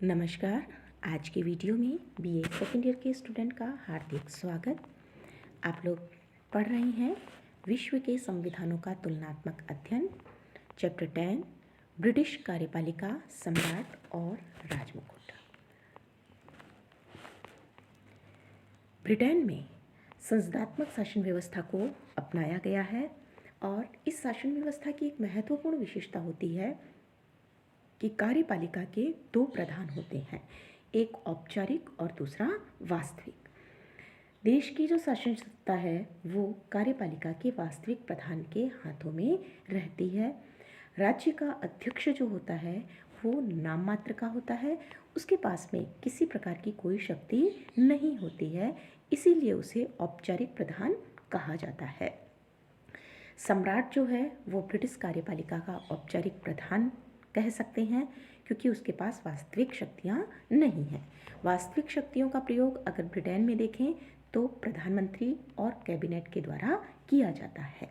नमस्कार। आज के वीडियो में बीए सेकेंड ईयर के स्टूडेंट का हार्दिक स्वागत। आप लोग पढ़ रहे हैं विश्व के संविधानों का तुलनात्मक अध्ययन, चैप्टर 10 ब्रिटिश कार्यपालिका, सम्राट और राजमुकुट। ब्रिटेन में संसदात्मक शासन व्यवस्था को अपनाया गया है और इस शासन व्यवस्था की एक महत्वपूर्ण विशेषता होती है कि कार्यपालिका के दो प्रधान होते हैं, एक औपचारिक और दूसरा वास्तविक। देश की जो शासन सत्ता है वो कार्यपालिका के वास्तविक प्रधान के हाथों में रहती है। राज्य का अध्यक्ष जो होता है वो नाम मात्र का होता है, उसके पास में किसी प्रकार की कोई शक्ति नहीं होती है, इसीलिए उसे औपचारिक प्रधान कहा जाता है। सम्राट जो है वो ब्रिटिश कार्यपालिका का औपचारिक प्रधान कह सकते हैं, क्योंकि उसके पास वास्तविक शक्तियाँ नहीं हैं। वास्तविक शक्तियों का प्रयोग अगर ब्रिटेन में देखें तो प्रधानमंत्री और कैबिनेट के द्वारा किया जाता है।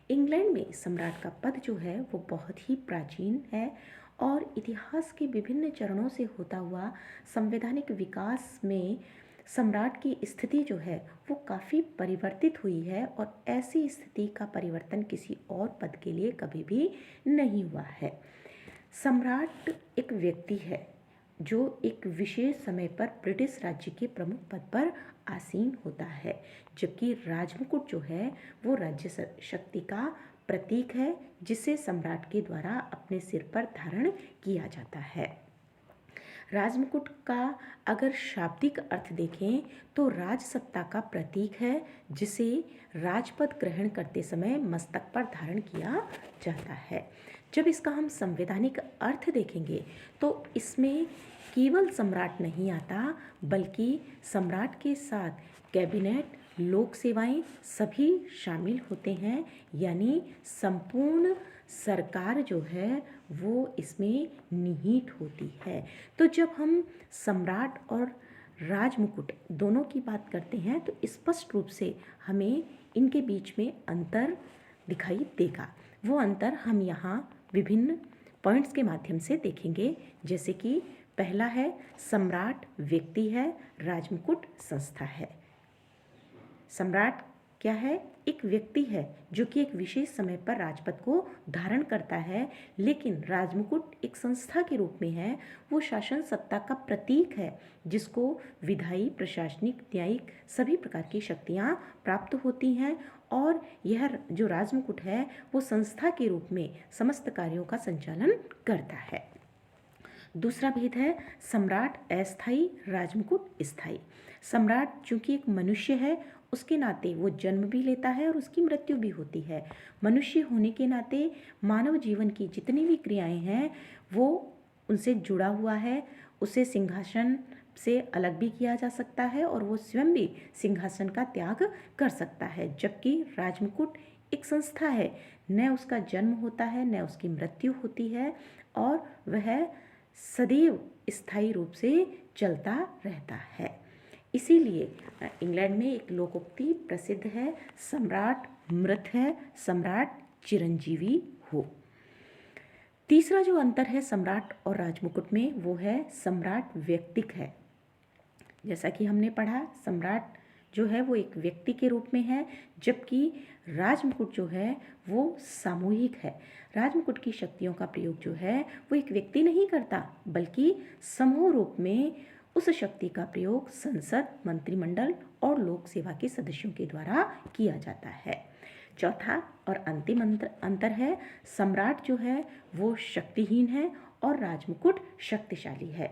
इंग्लैंड में सम्राट का पद जो है वो बहुत ही प्राचीन है और इतिहास के विभिन्न चरणों से होता हुआ संवैधानिक विकास में सम्राट की स्थिति जो है वो काफ़ी परिवर्तित हुई है और ऐसी स्थिति का परिवर्तन किसी और पद के लिए कभी भी नहीं हुआ है। सम्राट एक व्यक्ति है जो एक विशेष समय पर ब्रिटिश राज्य के प्रमुख पद पर आसीन होता है, जबकि राजमुकुट जो है वो राज्य शक्ति का प्रतीक है जिसे सम्राट के द्वारा अपने सिर पर धारण किया जाता है। राजमुकुट का अगर शाब्दिक अर्थ देखें तो राजसत्ता का प्रतीक है जिसे राजपद ग्रहण करते समय मस्तक पर धारण किया जाता है। जब इसका हम संवैधानिक अर्थ देखेंगे तो इसमें केवल सम्राट नहीं आता, बल्कि सम्राट के साथ कैबिनेट, लोक सेवाएं सभी शामिल होते हैं, यानी संपूर्ण सरकार जो है वो इसमें निहित होती है। तो जब हम सम्राट और राजमुकुट दोनों की बात करते हैं तो स्पष्ट रूप से हमें इनके बीच में अंतर दिखाई देगा। वो अंतर हम यहाँ विभिन्न पॉइंट्स के माध्यम से देखेंगे, जैसे कि पहला है सम्राट व्यक्ति है, राजमुकुट संस्था है। सम्राट क्या है? एक व्यक्ति है जो कि एक विशेष समय पर राजपद को धारण करता है, लेकिन राजमुकुट एक संस्था के रूप में है। वो शासन सत्ता का प्रतीक है जिसको विधायी, प्रशासनिक, न्यायिक सभी प्रकार की शक्तियाँ प्राप्त होती हैं और यह जो राजमुकुट है वो संस्था के रूप में समस्त कार्यों का संचालन करता है। दूसरा भेद है सम्राट अस्थायी, राजमुकुट स्थायी। सम्राट चूंकि एक मनुष्य है उसके नाते वो जन्म भी लेता है और उसकी मृत्यु भी होती है। मनुष्य होने के नाते मानव जीवन की जितनी भी क्रियाएं हैं वो उनसे जुड़ा हुआ है। उसे सिंहासन से अलग भी किया जा सकता है और वो स्वयं भी सिंहासन का त्याग कर सकता है, जबकि राजमुकुट एक संस्था है, न उसका जन्म होता है न उसकी मृत्यु होती है और वह सदैव स्थायी रूप से चलता रहता है। इसीलिए इंग्लैंड में एक लोकोक्ति प्रसिद्ध है, सम्राट मृत है, सम्राट चिरंजीवी हो। तीसरा जो अंतर है सम्राट और राजमुकुट में वो है सम्राट व्यक्तिक है। जैसा कि हमने पढ़ा, सम्राट जो है वो एक व्यक्ति के रूप में है, जबकि राजमुकुट जो है वो सामूहिक है। राजमुकुट की शक्तियों का प्रयोग जो है वो एक व्यक्ति नहीं करता, बल्कि समूह रूप में उस शक्ति का प्रयोग संसद, मंत्रिमंडल और लोक सेवा के सदस्यों के द्वारा किया जाता है। चौथा और अंतिम अंतर है सम्राट जो है वो शक्तिहीन है और राजमुकुट शक्तिशाली है।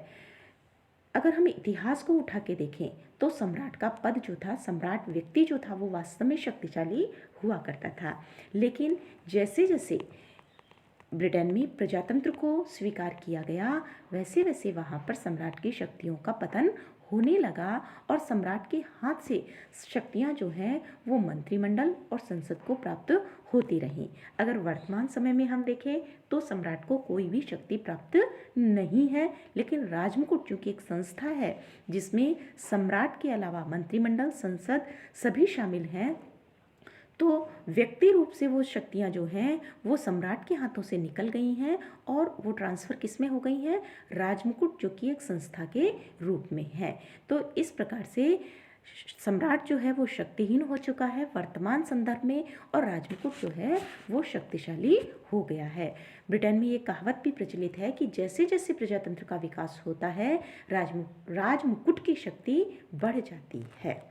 अगर हम इतिहास को उठा के देखें तो सम्राट का पद जो था, सम्राट व्यक्ति जो था वो वास्तव में शक्तिशाली हुआ करता था, लेकिन जैसे जैसे ब्रिटेन में प्रजातंत्र को स्वीकार किया गया वैसे वैसे वहाँ पर सम्राट की शक्तियों का पतन होने लगा और सम्राट के हाथ से शक्तियाँ जो हैं वो मंत्रिमंडल और संसद को प्राप्त होती रहीं। अगर वर्तमान समय में हम देखें तो सम्राट को कोई भी शक्ति प्राप्त नहीं है, लेकिन राजमुकुट चूँकि एक संस्था है जिसमें सम्राट के अलावा मंत्रिमंडल, संसद सभी शामिल हैं, तो व्यक्ति रूप से वो शक्तियाँ जो हैं वो सम्राट के हाथों से निकल गई हैं और वो ट्रांसफ़र किस में हो गई हैं, राजमुकुट जो कि एक संस्था के रूप में है। तो इस प्रकार से सम्राट जो है वो शक्तिहीन हो चुका है वर्तमान संदर्भ में, और राजमुकुट जो है वो शक्तिशाली हो गया है। ब्रिटेन में ये कहावत भी प्रचलित है कि जैसे जैसे प्रजातंत्र का विकास होता है राजमुकुट की शक्ति बढ़ जाती है।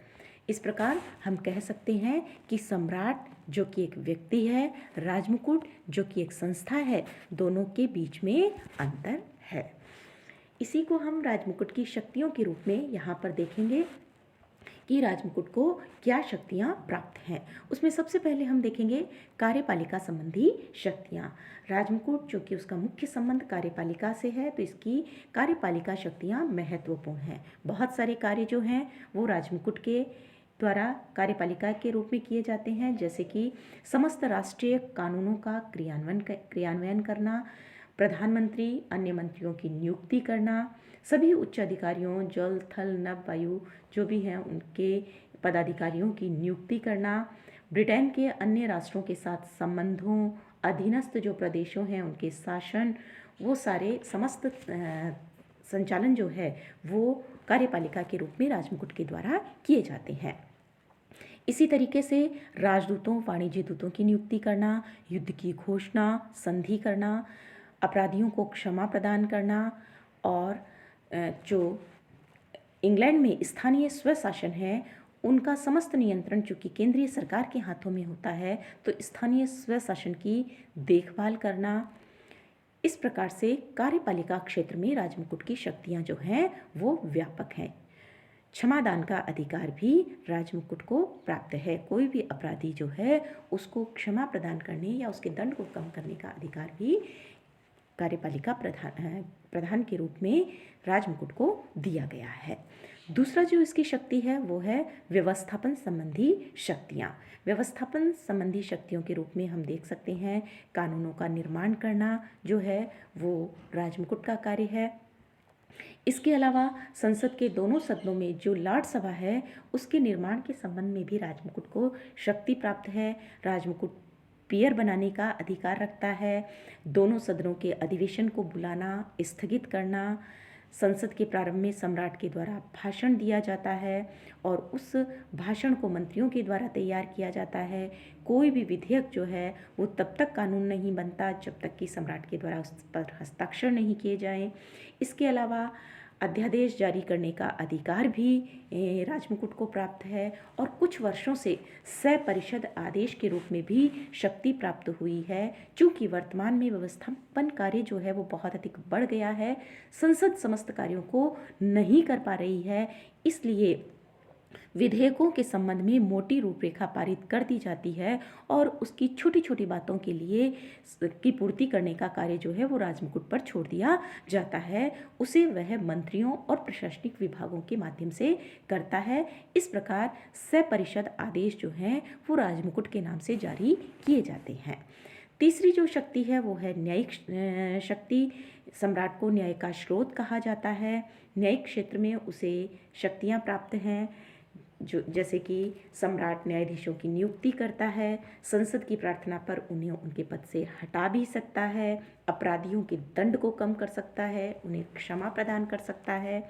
इस प्रकार हम कह सकते हैं कि सम्राट जो कि एक व्यक्ति है, राजमुकुट जो कि एक संस्था है, दोनों के बीच में अंतर है। इसी को हम राजमुकुट की शक्तियों के रूप में यहाँ पर देखेंगे कि राजमुकुट को क्या शक्तियाँ प्राप्त हैं। उसमें सबसे पहले हम देखेंगे कार्यपालिका संबंधी शक्तियाँ। राजमुकुट जो कि उसका मुख्य संबंध कार्यपालिका से है, तो इसकी कार्यपालिका शक्तियाँ महत्वपूर्ण हैं। बहुत सारे कार्य जो हैं वो राजमुकुट के द्वारा कार्यपालिका के रूप में किए जाते हैं, जैसे कि समस्त राष्ट्रीय कानूनों का क्रियान्वयन करना, प्रधानमंत्री अन्य मंत्रियों की नियुक्ति करना, सभी उच्च अधिकारियों जल थल नभ वायु जो भी हैं उनके पदाधिकारियों की नियुक्ति करना, ब्रिटेन के अन्य राष्ट्रों के साथ संबंधों, अधीनस्थ जो प्रदेशों हैं उनके शासन, वो सारे समस्त संचालन जो है वो कार्यपालिका के रूप में राजमुकुट के द्वारा किए जाते हैं। इसी तरीके से राजदूतों वाणिज्य दूतों की नियुक्ति करना, युद्ध की घोषणा, संधि करना, अपराधियों को क्षमा प्रदान करना, और जो इंग्लैंड में स्थानीय स्वशासन है उनका समस्त नियंत्रण चूँकि केंद्रीय सरकार के हाथों में होता है, तो स्थानीय स्वशासन की देखभाल करना। इस प्रकार से कार्यपालिका क्षेत्र में राजमुकुट की शक्तियाँ जो हैं वो व्यापक हैं। क्षमादान का अधिकार भी राजमुकुट को प्राप्त है। कोई भी अपराधी जो है उसको क्षमा प्रदान करने या उसके दंड को कम करने का अधिकार भी कार्यपालिका प्रधान के रूप में राजमुकुट को दिया गया है। दूसरा जो इसकी शक्ति है वो है व्यवस्थापन संबंधी शक्तियाँ। व्यवस्थापन संबंधी शक्तियों के रूप में हम देख सकते हैं कानूनों का निर्माण करना जो है वो राजमुकुट का कार्य है। इसके अलावा संसद के दोनों सदनों में जो लॉर्ड सभा है उसके निर्माण के संबंध में भी राजमुकुट को शक्ति प्राप्त है। राजमुकुट पियर बनाने का अधिकार रखता है, दोनों सदनों के अधिवेशन को बुलाना, स्थगित करना, संसद के प्रारंभ में सम्राट के द्वारा भाषण दिया जाता है और उस भाषण को मंत्रियों के द्वारा तैयार किया जाता है। कोई भी विधेयक जो है वो तब तक कानून नहीं बनता जब तक कि सम्राट के द्वारा उस पर हस्ताक्षर नहीं किए जाएं। इसके अलावा अध्यादेश जारी करने का अधिकार भी राजमुकुट को प्राप्त है और कुछ वर्षों से सपरिषद आदेश के रूप में भी शक्ति प्राप्त हुई है। चूँकि वर्तमान में व्यवस्थापन कार्य जो है वो बहुत अधिक बढ़ गया है, संसद समस्त कार्यों को नहीं कर पा रही है, इसलिए विधेयकों के संबंध में मोटी रूपरेखा पारित कर दी जाती है और उसकी छोटी छोटी बातों के लिए की पूर्ति करने का कार्य जो है वो राजमुकुट पर छोड़ दिया जाता है। उसे वह मंत्रियों और प्रशासनिक विभागों के माध्यम से करता है। इस प्रकार सपरिषद आदेश जो हैं वो राजमुकुट के नाम से जारी किए जाते हैं। तीसरी जो शक्ति है वो है न्यायिक शक्ति। सम्राट को न्याय का स्रोत कहा जाता है। न्यायिक क्षेत्र में उसे शक्तियाँ प्राप्त हैं जो जैसे कि सम्राट न्यायाधीशों की नियुक्ति करता है, संसद की प्रार्थना पर उन्हें उनके पद से हटा भी सकता है, अपराधियों के दंड को कम कर सकता है, उन्हें क्षमा प्रदान कर सकता है।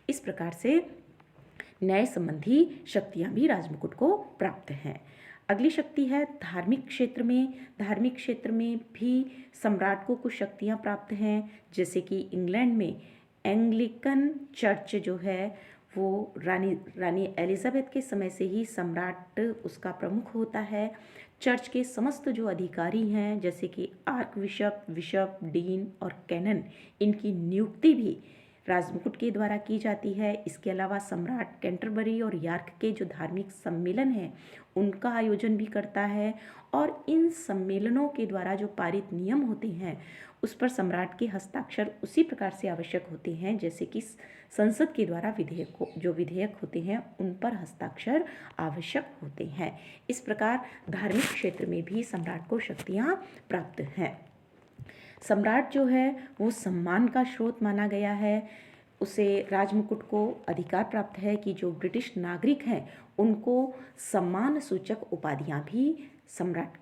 इस प्रकार से न्याय संबंधी शक्तियाँ भी राजमुकुट को प्राप्त हैं। अगली शक्ति है धार्मिक क्षेत्र में। धार्मिक क्षेत्र में भी सम्राट को कुछ शक्तियाँ प्राप्त हैं, जैसे कि इंग्लैंड में एंग्लिकन चर्च जो है वो रानी एलिजाबेथ के समय से ही सम्राट उसका प्रमुख होता है। चर्च के समस्त जो अधिकारी हैं जैसे कि आर्क बिशप, डीन और कैनन, इनकी नियुक्ति भी राजमुकुट के द्वारा की जाती है। इसके अलावा सम्राट कैंटरबरी और यॉर्क के जो धार्मिक सम्मेलन हैं उनका आयोजन भी करता है और इन सम्मेलनों के द्वारा जो पारित नियम होते हैं उस पर सम्राट के हस्ताक्षर उसी प्रकार से आवश्यक होते हैं जैसे कि संसद के द्वारा विधेयक होते हैं उन पर हस्ताक्षर आवश्यक होते हैं। इस प्रकार धार्मिक क्षेत्र में भी सम्राट को शक्तियाँ प्राप्त हैं। सम्राट जो है वो सम्मान का स्रोत माना गया है। उसे राजमुकुट को अधिकार प्राप्त है कि जो ब्रिटिश नागरिक हैं उनको सम्मान सूचक उपाधियां भी सम्राट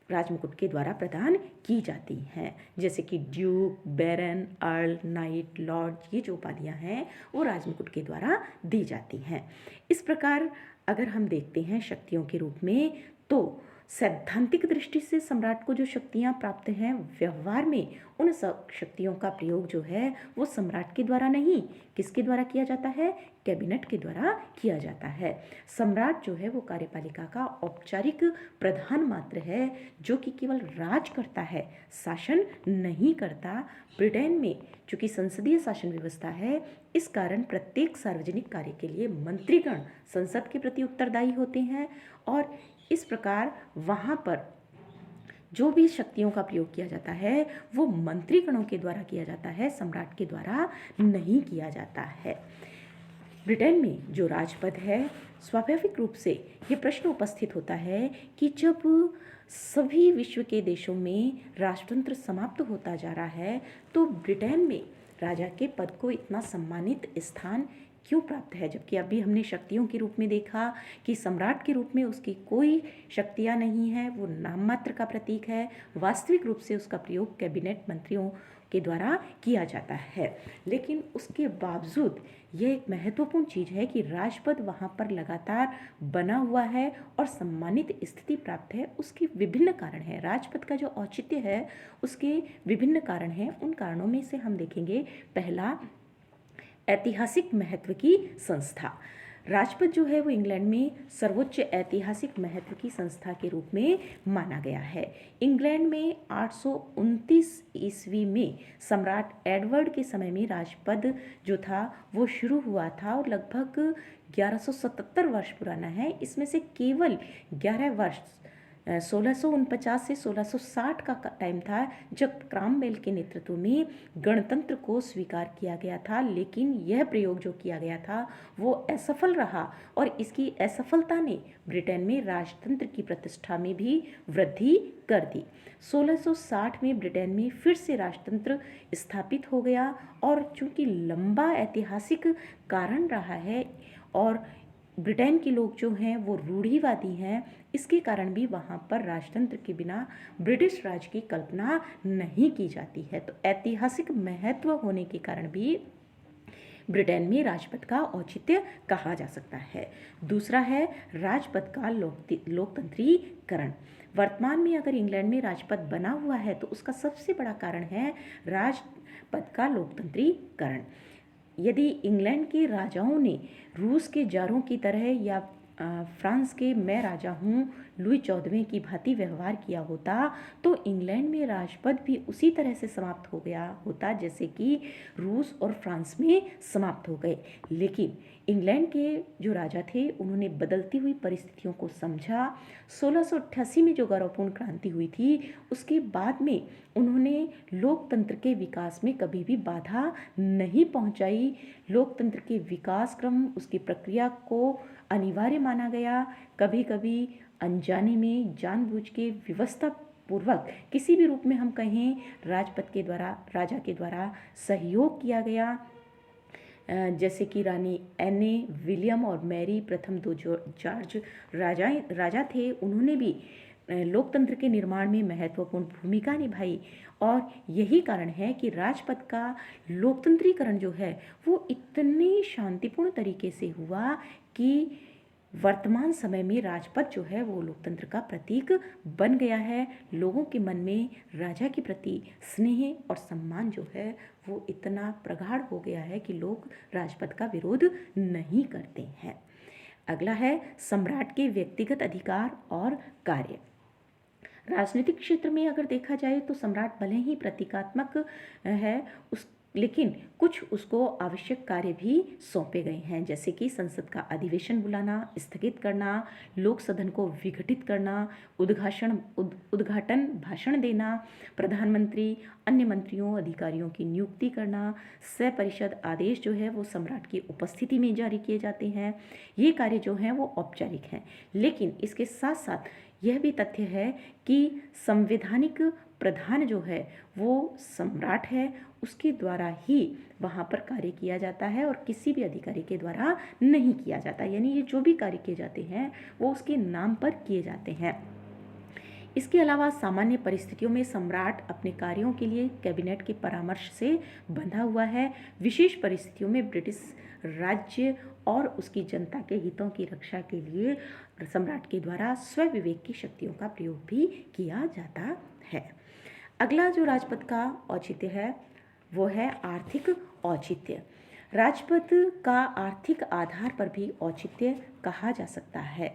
राजमुकुट के द्वारा प्रदान की जाती हैं, जैसे कि ड्यूक, बैरन, अर्ल, नाइट, लॉर्ड, ये जो उपाधियां हैं वो राजमुकुट के द्वारा दी जाती हैं। इस प्रकार अगर हम देखते हैं शक्तियों के रूप में, तो सैद्धांतिक दृष्टि से सम्राट को जो शक्तियां प्राप्त हैं, व्यवहार में उन सब शक्तियों का प्रयोग जो है वो सम्राट के द्वारा नहीं, किसके द्वारा किया जाता है? कैबिनेट के द्वारा किया जाता है। सम्राट जो है वो कार्यपालिका का औपचारिक प्रधान मात्र है, जो कि केवल राज करता है, शासन नहीं करता। ब्रिटेन में चूंकि संसदीय शासन व्यवस्था है, इस कारण प्रत्येक सार्वजनिक कार्य के लिए मंत्रीगण संसद के प्रति उत्तरदायी होते हैं, और इस प्रकार वहाँ पर जो भी शक्तियों का प्रयोग किया जाता है वो मंत्रीगणों के द्वारा किया जाता है, सम्राट के द्वारा नहीं किया जाता है। ब्रिटेन में जो राजपद है, स्वाभाविक रूप से ये प्रश्न उपस्थित होता है कि जब सभी विश्व के देशों में राजतंत्र समाप्त होता जा रहा है, तो ब्रिटेन में राजा के पद को इतना सम्मानित स्थान क्यों प्राप्त है? जबकि अभी हमने शक्तियों के रूप में देखा कि सम्राट के रूप में उसकी कोई शक्तियां नहीं है, वो नाम मात्र का प्रतीक है। वास्तविक रूप से उसका प्रयोग कैबिनेट मंत्रियों के द्वारा किया जाता है। लेकिन उसके बावजूद यह एक महत्वपूर्ण चीज़ है कि राजपद वहाँ पर लगातार बना हुआ है और सम्मानित स्थिति प्राप्त है। उसके विभिन्न कारण हैं। राजपद का जो औचित्य है उसके विभिन्न कारण हैं। उन कारणों में से हम देखेंगे, पहला, ऐतिहासिक महत्व की संस्था। राजपद जो है वो इंग्लैंड में सर्वोच्च ऐतिहासिक महत्व की संस्था के रूप में माना गया है। इंग्लैंड में 829 ईस्वी में सम्राट एडवर्ड के समय में राजपद जो था वो शुरू हुआ था और लगभग 1177 वर्ष पुराना है। इसमें से केवल 11 वर्ष 1649 से 1660 का टाइम था जब क्रामवेल के नेतृत्व में गणतंत्र को स्वीकार किया गया था, लेकिन यह प्रयोग जो किया गया था वो असफल रहा और इसकी असफलता ने ब्रिटेन में राजतंत्र की प्रतिष्ठा में भी वृद्धि कर दी। 1660 में ब्रिटेन में फिर से राजतंत्र स्थापित हो गया और चूंकि लंबा ऐतिहासिक कारण रहा है और ब्रिटेन के लोग जो हैं वो रूढ़िवादी हैं, इसके कारण भी वहाँ पर राजतंत्र के बिना ब्रिटिश राज की कल्पना नहीं की जाती है। तो ऐतिहासिक महत्व होने के कारण भी ब्रिटेन में राजपद का औचित्य कहा जा सकता है। दूसरा है राजपद का लोकतंत्रीकरण। वर्तमान में अगर इंग्लैंड में राजपद बना हुआ है तो उसका सबसे बड़ा कारण है राजपद का लोकतंत्रीकरण। यदि इंग्लैंड के राजाओं ने रूस के जारों की तरह या फ्रांस के मैं राजा हूँ लुई 14वें की भांति व्यवहार किया होता तो इंग्लैंड में राजपद भी उसी तरह से समाप्त हो गया होता जैसे कि रूस और फ्रांस में समाप्त हो गए। लेकिन इंग्लैंड के जो राजा थे उन्होंने बदलती हुई परिस्थितियों को समझा। 1688 में जो गौरवपूर्ण क्रांति हुई थी उसके बाद में उन्होंने लोकतंत्र के विकास में कभी भी बाधा नहीं पहुंचाई। लोकतंत्र के विकास क्रम, उसकी प्रक्रिया को अनिवार्य माना गया। कभी कभी अनजाने में जानबूझ के व्यवस्था पूर्वक किसी भी रूप में हम कहें राजपद के द्वारा, राजा के द्वारा सहयोग किया गया। जैसे कि रानी एने, विलियम और मैरी प्रथम दो जो जॉर्ज राजा थे, उन्होंने भी लोकतंत्र के निर्माण में महत्वपूर्ण भूमिका निभाई और यही कारण है कि राजपद का लोकतंत्रीकरण जो है वो इतने शांतिपूर्ण तरीके से हुआ कि वर्तमान समय में राजपद जो है वो लोकतंत्र का प्रतीक बन गया है। लोगों के मन में राजा के प्रति स्नेह और सम्मान जो है वो इतना प्रगाढ़ हो गया है कि लोग राजपद का विरोध नहीं करते हैं। अगला है सम्राट के व्यक्तिगत अधिकार और कार्य। राजनीतिक क्षेत्र में अगर देखा जाए तो सम्राट भले ही प्रतीकात्मक है लेकिन कुछ उसको आवश्यक कार्य भी सौंपे गए हैं, जैसे कि संसद का अधिवेशन बुलाना, स्थगित करना, लोक सदन को विघटित करना, उद्घाटन भाषण देना, प्रधानमंत्री अन्य मंत्रियों अधिकारियों की नियुक्ति करना, सपरिषद आदेश जो है वो सम्राट की उपस्थिति में जारी किए जाते हैं। ये कार्य जो हैं वो औपचारिक हैं, लेकिन इसके साथ साथ यह भी तथ्य है कि संवैधानिक प्रधान जो है वो सम्राट है, उसके द्वारा ही वहाँ पर कार्य किया जाता है और किसी भी अधिकारी के द्वारा नहीं किया जाता। यानी ये जो भी कार्य किए जाते हैं वो उसके नाम पर किए जाते हैं। इसके अलावा सामान्य परिस्थितियों में सम्राट अपने कार्यों के लिए कैबिनेट के परामर्श से बंधा हुआ है। विशेष परिस्थितियों में ब्रिटिश राज्य और उसकी जनता के हितों की रक्षा के लिए सम्राट के द्वारा स्वविवेक की शक्तियों का प्रयोग भी किया जाता है। अगला जो राजपद का औचित्य है वो है आर्थिक औचित्य। राजपद का आर्थिक आधार पर भी औचित्य कहा जा सकता है।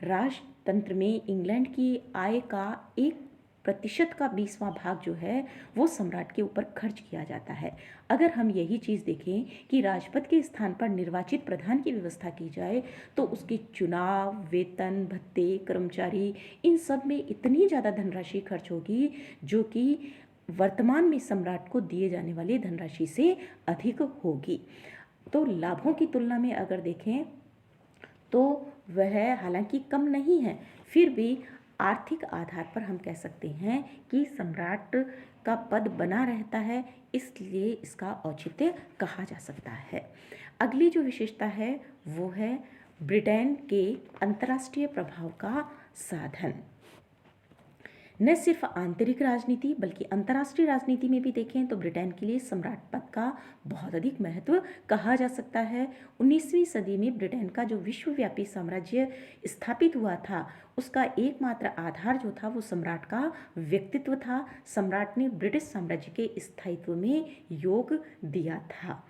राजतंत्र में इंग्लैंड की आय का 1% का 20वां भाग जो है वो सम्राट के ऊपर खर्च किया जाता है। अगर हम यही चीज़ देखें कि राजपद के स्थान पर निर्वाचित प्रधान की व्यवस्था की जाए तो उसके चुनाव, वेतन, भत्ते, कर्मचारी, इन सब में इतनी ज़्यादा धनराशि खर्च होगी जो कि वर्तमान में सम्राट को दिए जाने वाली धनराशि से अधिक होगी। तो लाभों की तुलना में अगर देखें तो वह हालांकि कम नहीं है, फिर भी आर्थिक आधार पर हम कह सकते हैं कि सम्राट का पद बना रहता है, इसलिए इसका औचित्य कहा जा सकता है। अगली जो विशेषता है वो है ब्रिटेन के अंतर्राष्ट्रीय प्रभाव का साधन। न सिर्फ आंतरिक राजनीति बल्कि अंतर्राष्ट्रीय राजनीति में भी देखें तो ब्रिटेन के लिए सम्राट पद का बहुत अधिक महत्व कहा जा सकता है। 19वीं सदी में ब्रिटेन का जो विश्वव्यापी साम्राज्य स्थापित हुआ था उसका एकमात्र आधार जो था वो सम्राट का व्यक्तित्व था। सम्राट ने ब्रिटिश साम्राज्य के स्थायित्व में योग दिया था।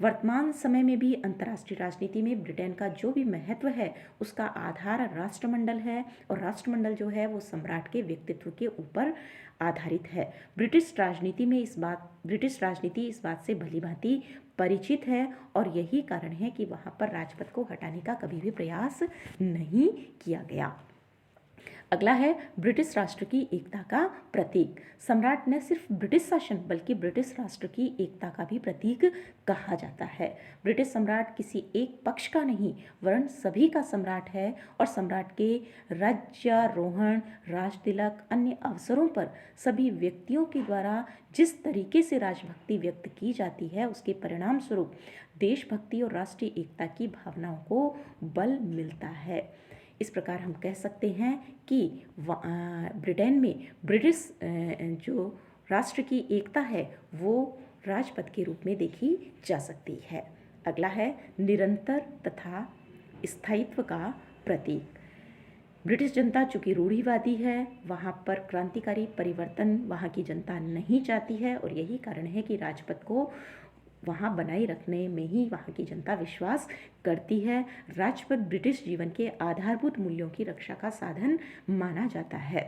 वर्तमान समय में भी अंतर्राष्ट्रीय राजनीति में ब्रिटेन का जो भी महत्व है उसका आधार राष्ट्रमंडल है और राष्ट्रमंडल जो है वो सम्राट के व्यक्तित्व के ऊपर आधारित है। ब्रिटिश राजनीति इस बात से भलीभांति परिचित है और यही कारण है कि वहाँ पर राजपद को हटाने का कभी भी प्रयास नहीं किया गया। अगला है ब्रिटिश राष्ट्र की एकता का प्रतीक। सम्राट न सिर्फ ब्रिटिश शासन बल्कि ब्रिटिश राष्ट्र की एकता का भी प्रतीक कहा जाता है। ब्रिटिश सम्राट किसी एक पक्ष का नहीं वरन सभी का सम्राट है और सम्राट के राज्यारोहण, राजतिलक, अन्य अवसरों पर सभी व्यक्तियों के द्वारा जिस तरीके से राजभक्ति व्यक्त की जाती है उसके परिणाम स्वरूप देशभक्ति और राष्ट्रीय एकता की भावनाओं को बल मिलता है। इस प्रकार हम कह सकते हैं कि ब्रिटेन में ब्रिटिश जो राष्ट्र की एकता है वो राजपद के रूप में देखी जा सकती है। अगला है निरंतर तथा स्थायित्व का प्रतीक। ब्रिटिश जनता चूँकि रूढ़िवादी है, वहाँ पर क्रांतिकारी परिवर्तन वहाँ की जनता नहीं चाहती है और यही कारण है कि राजपद को वहाँ बनाए रखने में ही वहाँ की जनता विश्वास करती है। राजपद ब्रिटिश जीवन के आधारभूत मूल्यों की रक्षा का साधन माना जाता है।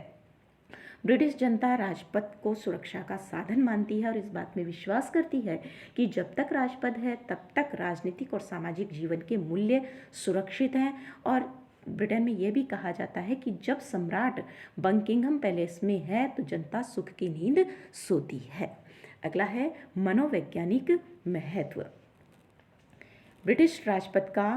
ब्रिटिश जनता राजपद को सुरक्षा का साधन मानती है और इस बात में विश्वास करती है कि जब तक राजपद है तब तक राजनीतिक और सामाजिक जीवन के मूल्य सुरक्षित हैं। और ब्रिटेन में यह भी कहा जाता है कि जब सम्राट बकिंघम पैलेस में है तो जनता सुख की नींद सोती है। अगला है मनोवैज्ञानिक महत्व। ब्रिटिश राजपद का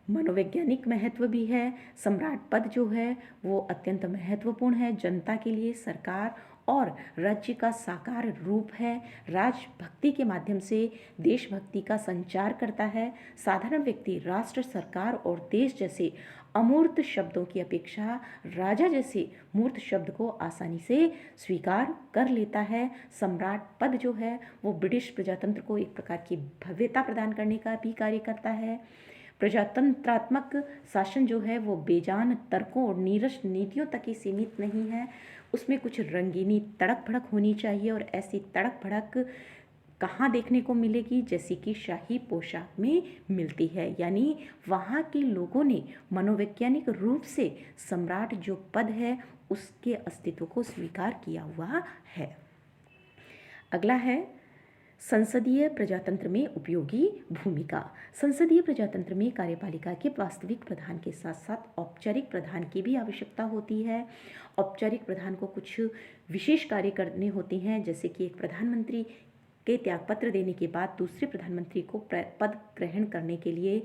मनोवैज्ञानिक महत्व भी है। सम्राट पद जो है वो अत्यंत महत्वपूर्ण है। जनता के लिए सरकार और राज्य का साकार रूप है। राजभक्ति के माध्यम से देशभक्ति का संचार करता है। साधारण व्यक्ति राष्ट्र, सरकार और देश जैसे अमूर्त शब्दों की अपेक्षा राजा जैसे मूर्त शब्द को आसानी से स्वीकार कर लेता है। सम्राट पद जो है वो ब्रिटिश प्रजातंत्र को एक प्रकार की भव्यता प्रदान करने का भी कार्य करता है। प्रजातंत्रात्मक शासन जो है वो बेजान तर्कों और नीरस नीतियों तक ही सीमित नहीं है, उसमें कुछ रंगीनी तड़क भड़क होनी चाहिए। और ऐसी तड़क भड़क कहाँ देखने को मिलेगी? जैसे कि शाही पोशाक में मिलती है। यानी वहाँ के लोगों ने मनोवैज्ञानिक रूप से सम्राट जो पद है उसके अस्तित्व को स्वीकार किया हुआ है। अगला है संसदीय प्रजातंत्र में उपयोगी भूमिका। संसदीय प्रजातंत्र में कार्यपालिका के वास्तविक प्रधान के साथ साथ औपचारिक प्रधान की भी आवश्यकता होती है। औपचारिक प्रधान को कुछ विशेष कार्य करने होते हैं, जैसे कि एक प्रधानमंत्री के त्यागपत्र देने के बाद दूसरे प्रधानमंत्री को पद ग्रहण करने के लिए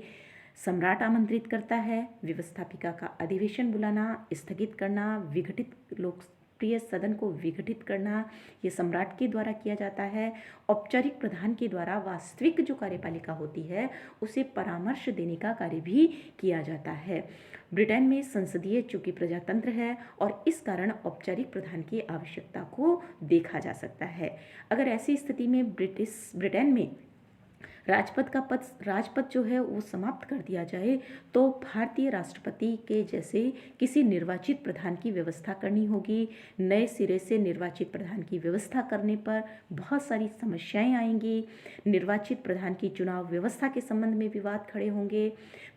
सम्राट आमंत्रित करता है, व्यवस्थापिका का अधिवेशन बुलाना, स्थगित करना, विघटित लोकप्रिय सदन को विघटित करना, ये सम्राट के द्वारा किया जाता है। औपचारिक प्रधान के द्वारा वास्तविक जो कार्यपालिका होती है उसे परामर्श देने का कार्य भी किया जाता है। ब्रिटेन में संसदीय चूंकि प्रजातंत्र है और इस कारण औपचारिक प्रधान की आवश्यकता को देखा जा सकता है। अगर ऐसी स्थिति में ब्रिटेन में राजपद जो है वो समाप्त कर दिया जाए तो भारतीय राष्ट्रपति के जैसे किसी निर्वाचित प्रधान की व्यवस्था करनी होगी। नए सिरे से निर्वाचित प्रधान की व्यवस्था करने पर बहुत सारी समस्याएं आएंगी। निर्वाचित प्रधान की चुनाव व्यवस्था के संबंध में विवाद खड़े होंगे।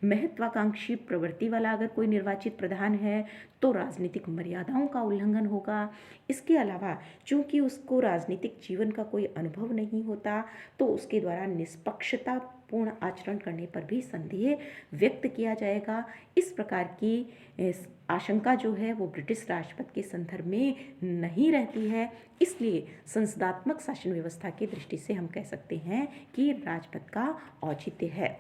महत्वाकांक्षी प्रवृत्ति वाला अगर कोई निर्वाचित प्रधान है तो राजनीतिक मर्यादाओं का उल्लंघन होगा। इसके अलावा चूंकि उसको राजनीतिक जीवन का कोई अनुभव नहीं होता तो उसके द्वारा निष्पक्षतापूर्ण आचरण करने पर भी संदेह व्यक्त किया जाएगा। इस प्रकार की आशंका जो है वो ब्रिटिश राजपद के संदर्भ में नहीं रहती है। इसलिए संसदात्मक शासन व्यवस्था की दृष्टि से हम कह सकते हैं कि राजपद का औचित्य है।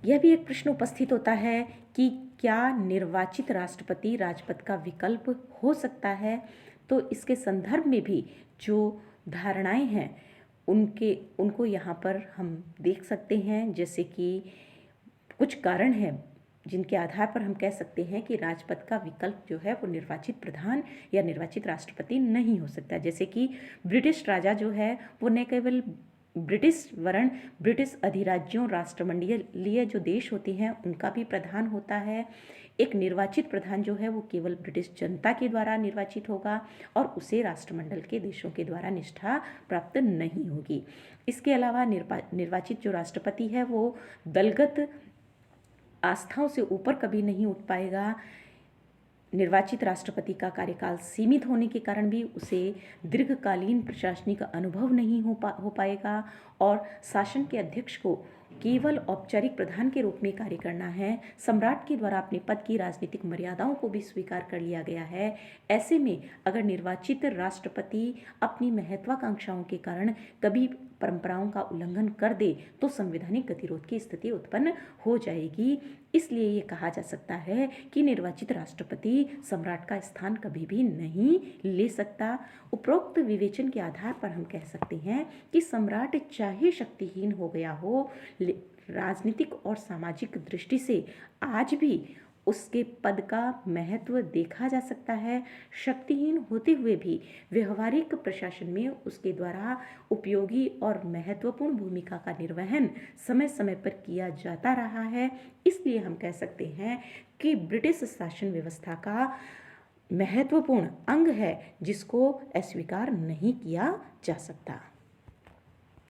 यह भी एक प्रश्न उपस्थित होता है कि क्या निर्वाचित राष्ट्रपति राजपद का विकल्प हो सकता है। तो इसके संदर्भ में भी जो धारणाएं हैं उनको यहाँ पर हम देख सकते हैं। जैसे कि कुछ कारण हैं जिनके आधार पर हम कह सकते हैं कि राजपद का विकल्प जो है वो निर्वाचित प्रधान या निर्वाचित राष्ट्रपति नहीं हो सकता। जैसे कि ब्रिटिश राजा जो है वो न केवल ब्रिटिश अधिराज्यों राष्ट्रमंडलीय जो देश होते हैं उनका भी प्रधान होता है। एक निर्वाचित प्रधान जो है वो केवल ब्रिटिश जनता के द्वारा निर्वाचित होगा और उसे राष्ट्रमंडल के देशों के द्वारा निष्ठा प्राप्त नहीं होगी। इसके अलावा निर्वाचित जो राष्ट्रपति है वो दलगत आस्थाओं से ऊपर कभी नहीं उठ पाएगा। निर्वाचित राष्ट्रपति का कार्यकाल सीमित होने के कारण भी उसे दीर्घकालीन प्रशासनिक अनुभव नहीं हो पाएगा और शासन के अध्यक्ष को केवल औपचारिक प्रधान के रूप में कार्य करना है। सम्राट के द्वारा अपने पद की राजनीतिक मर्यादाओं को भी स्वीकार कर लिया गया है। ऐसे में अगर निर्वाचित राष्ट्रपति अपनी महत्वाकांक्षाओं के कारण कभी परंपराओं का उल्लंघन कर दे तो संवैधानिक गतिरोध की स्थिति उत्पन्न हो जाएगी। इसलिए ये कहा जा सकता है कि निर्वाचित राष्ट्रपति सम्राट का स्थान कभी भी नहीं ले सकता। उपरोक्त विवेचन के आधार पर हम कह सकते हैं कि सम्राट चाहे शक्तिहीन हो गया हो, राजनीतिक और सामाजिक दृष्टि से आज भी उसके पद का महत्व देखा जा सकता है। शक्तिहीन होते हुए भी व्यवहारिक प्रशासन में उसके द्वारा उपयोगी और महत्वपूर्ण भूमिका का निर्वहन समय समय पर किया जाता रहा है। इसलिए हम कह सकते हैं कि ब्रिटिश शासन व्यवस्था का महत्वपूर्ण अंग है जिसको अस्वीकार नहीं किया जा सकता।